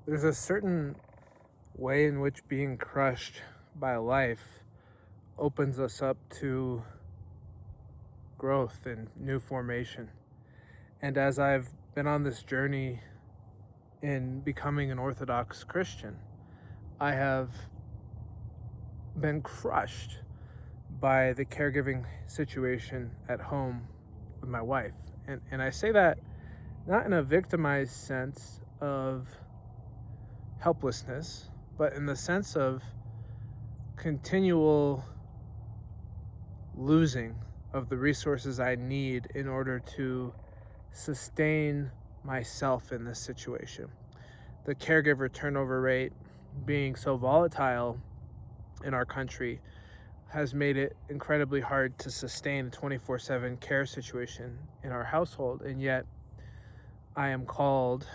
There's a certain way in which being crushed by life opens us up to growth and new formation. And as I've been on this journey in becoming an Orthodox Christian, I have been crushed by the caregiving situation at home with my wife. And I say that not in a victimized sense of helplessness, but in the sense of continual losing of the resources I need in order to sustain myself in this situation. The caregiver turnover rate being so volatile in our country has made it incredibly hard to sustain a 24/7 care situation in our household. And yet I am called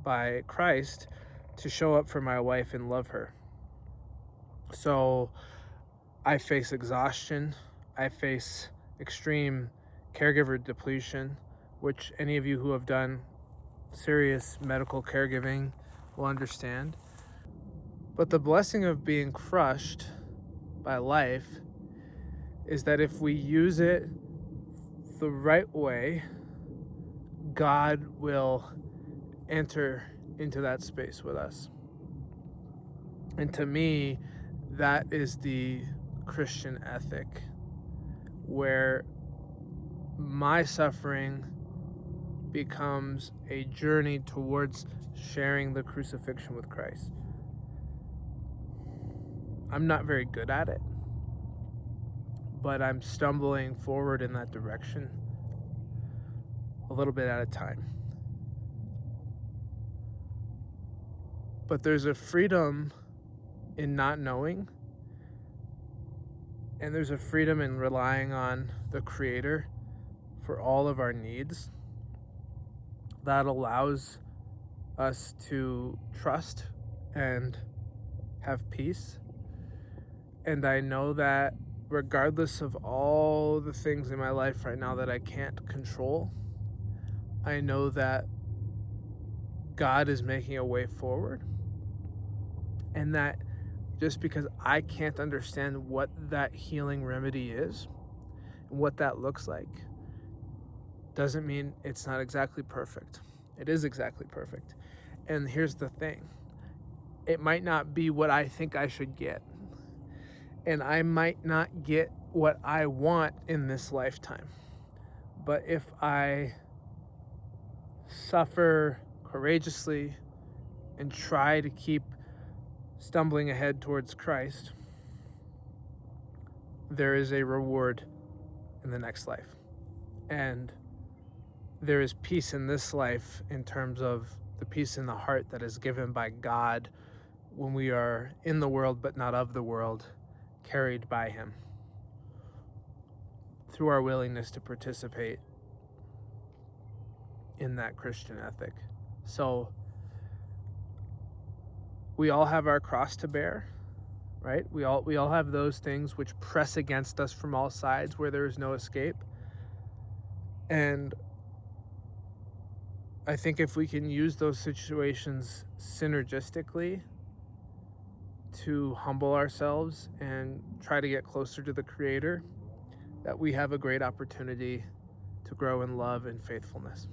by Christ to show up for my wife and love her. So I face exhaustion. I face extreme caregiver depletion, which any of you who have done serious medical caregiving will understand. But the blessing of being crushed by life is that if we use it the right way, God will enter into that space with us. And to me, that is the Christian ethic, where my suffering becomes a journey towards sharing the crucifixion with Christ. I'm not very good at it, but I'm stumbling forward in that direction a little bit at a time. But there's a freedom in not knowing, and there's a freedom in relying on the Creator for all of our needs that allows us to trust and have peace. And I know that regardless of all the things in my life right now that I can't control, I know that God is making a way forward, and that just because I can't understand what that healing remedy is and what that looks like doesn't mean it's not exactly perfect. It is exactly perfect. And here's the thing. It might not be what I think I should get. And I might not get what I want in this lifetime. But if I suffer courageously and try to keep stumbling ahead towards Christ, there is a reward in the next life. And there is peace in this life in terms of the peace in the heart that is given by God when we are in the world but not of the world, carried by Him through our willingness to participate in that Christian ethic. So we all have our cross to bear, right? We all have those things which press against us from all sides where there is no escape. And I think if we can use those situations synergistically to humble ourselves and try to get closer to the Creator, that we have a great opportunity to grow in love and faithfulness.